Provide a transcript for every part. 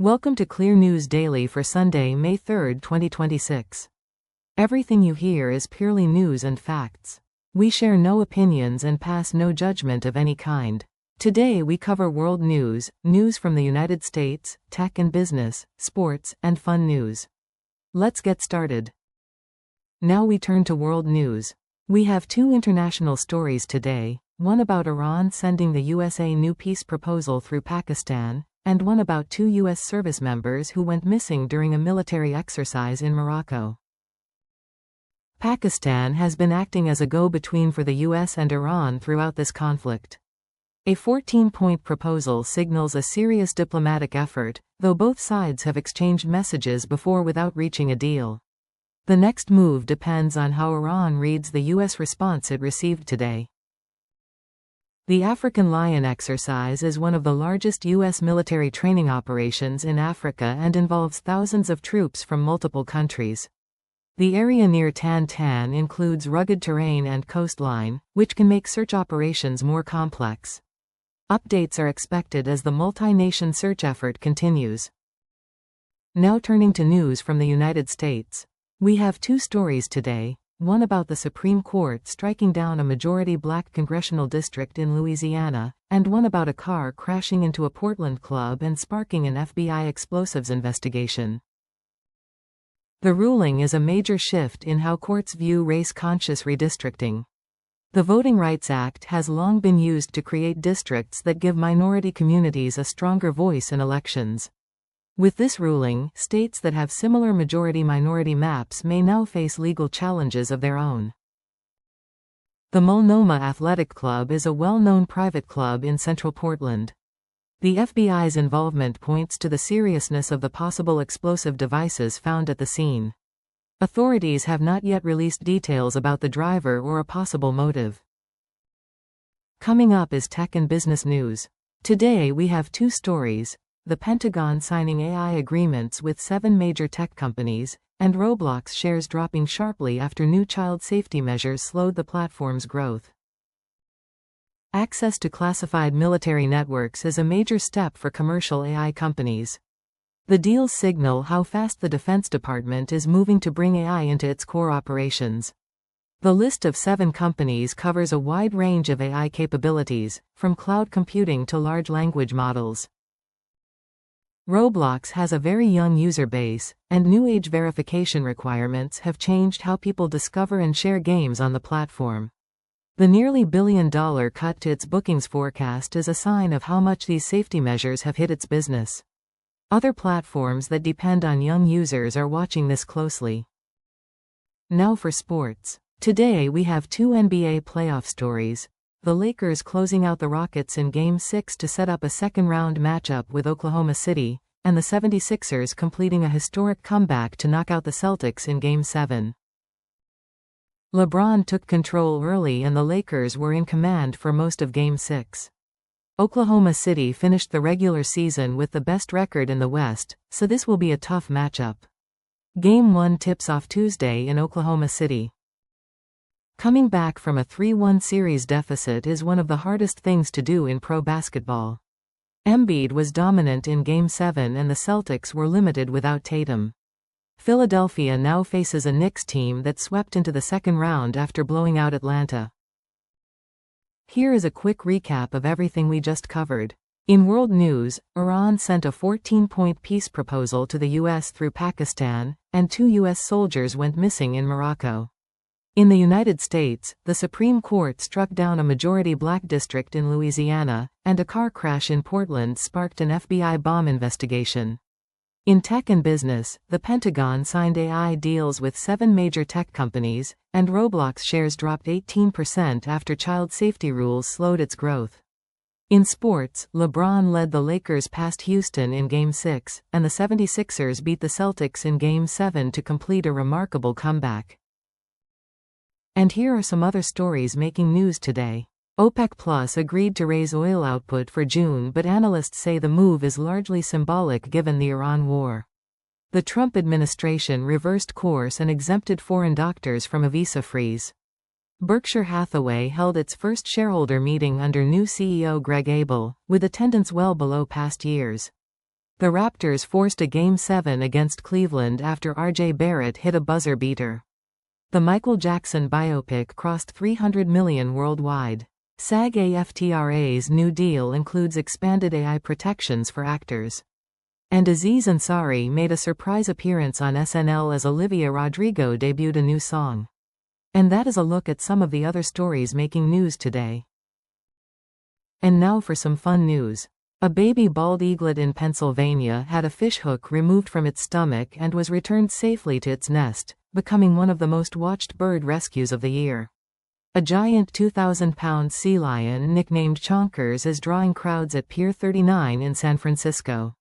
Welcome to Clear News Daily for Sunday, May 3, 2026. Everything you hear is purely news and facts. We share no opinions and pass no judgment of any kind. Today we cover world news, news from the United States, tech and business, sports, and fun news. Let's get started. Now we turn to world news. We have two international stories today, one about Iran sending the USA new peace proposal through Pakistan, and one about two U.S. service members who went missing during a military exercise in Morocco. Pakistan has been acting as a go-between for the U.S. and Iran throughout this conflict. A 14-point proposal signals a serious diplomatic effort, though both sides have exchanged messages before without reaching a deal. The next move depends on how Iran reads the U.S. response it received today. The African Lion exercise is one of the largest U.S. military training operations in Africa and involves thousands of troops from multiple countries. The area near Tan Tan includes rugged terrain and coastline, which can make search operations more complex. Updates are expected as the multi-nation search effort continues. Now turning to news from the United States. We have two stories today. One about the Supreme Court striking down a majority black congressional district in Louisiana, and one about a car crashing into a Portland club and sparking an FBI explosives investigation. The ruling is a major shift in how courts view race-conscious redistricting. The Voting Rights Act has long been used to create districts that give minority communities a stronger voice in elections. With this ruling, states that have similar majority-minority maps may now face legal challenges of their own. The Multnomah Athletic Club is a well-known private club in central Portland. The FBI's involvement points to the seriousness of the possible explosive devices found at the scene. Authorities have not yet released details about the driver or a possible motive. Coming up is tech and business news. Today we have two stories. The Pentagon signing AI agreements with 7 major tech companies, and Roblox shares dropping sharply after new child safety measures slowed the platform's growth. Access to classified military networks is a major step for commercial AI companies. The deals signal how fast the Defense Department is moving to bring AI into its core operations. The list of 7 companies covers a wide range of AI capabilities, from cloud computing to large language models. Roblox has a very young user base, and new age verification requirements have changed how people discover and share games on the platform. The nearly $1 billion cut to its bookings forecast is a sign of how much these safety measures have hit its business. Other platforms that depend on young users are watching this closely. Now for sports. Today we have two NBA playoff stories. The Lakers closing out the Rockets in Game 6 to set up a second-round matchup with Oklahoma City, and the 76ers completing a historic comeback to knock out the Celtics in Game 7. LeBron took control early and the Lakers were in command for most of Game 6. Oklahoma City finished the regular season with the best record in the West, so this will be a tough matchup. Game 1 tips off Tuesday in Oklahoma City. Coming back from a 3-1 series deficit is one of the hardest things to do in pro basketball. Embiid was dominant in Game 7 and the Celtics were limited without Tatum. Philadelphia now faces a Knicks team that swept into the second round after blowing out Atlanta. Here is a quick recap of everything we just covered. In world news, Iran sent a 14-point peace proposal to the U.S. through Pakistan, and 2 U.S. soldiers went missing in Morocco. In the United States, the Supreme Court struck down a majority black district in Louisiana, and a car crash in Portland sparked an FBI bomb investigation. In tech and business, the Pentagon signed AI deals with 7 major tech companies, and Roblox shares dropped 18% after child safety rules slowed its growth. In sports, LeBron led the Lakers past Houston in Game 6, and the 76ers beat the Celtics in Game 7 to complete a remarkable comeback. And here are some other stories making news today. OPEC Plus agreed to raise oil output for June, but analysts say the move is largely symbolic given the Iran war. The Trump administration reversed course and exempted foreign doctors from a visa freeze. Berkshire Hathaway held its first shareholder meeting under new CEO Greg Abel, with attendance well below past years. The Raptors forced a Game 7 against Cleveland after R.J. Barrett hit a buzzer beater. The Michael Jackson biopic crossed 300 million worldwide. SAG-AFTRA's new deal includes expanded AI protections for actors. And Aziz Ansari made a surprise appearance on SNL as Olivia Rodrigo debuted a new song. And that is a look at some of the other stories making news today. And now for some fun news. A baby bald eaglet in Pennsylvania had a fishhook removed from its stomach and was returned safely to its nest, becoming one of the most watched bird rescues of the year. A giant 2,000-pound sea lion nicknamed Chonkers is drawing crowds at Pier 39 in San Francisco.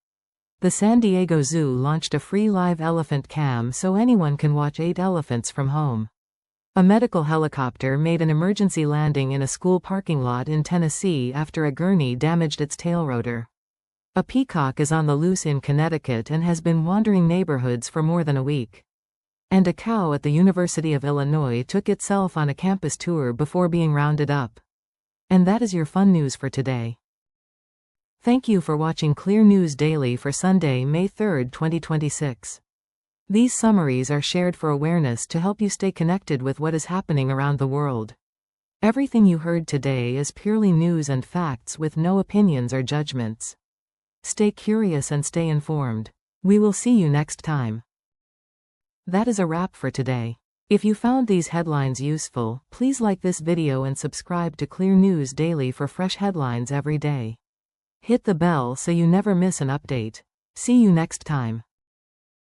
The San Diego Zoo launched a free live elephant cam so anyone can watch 8 elephants from home. A medical helicopter made an emergency landing in a school parking lot in Tennessee after a gurney damaged its tail rotor. A peacock is on the loose in Connecticut and has been wandering neighborhoods for more than a week. And a cow at the University of Illinois took itself on a campus tour before being rounded up. And that is your fun news for today. Thank you for watching Clear News Daily for Sunday, May 3, 2026. These summaries are shared for awareness to help you stay connected with what is happening around the world. Everything you heard today is purely news and facts with no opinions or judgments. Stay curious and stay informed. We will see you next time. That is a wrap for today. If you found these headlines useful, please like this video and subscribe to Clear News Daily for fresh headlines every day. Hit the bell so you never miss an update. See you next time.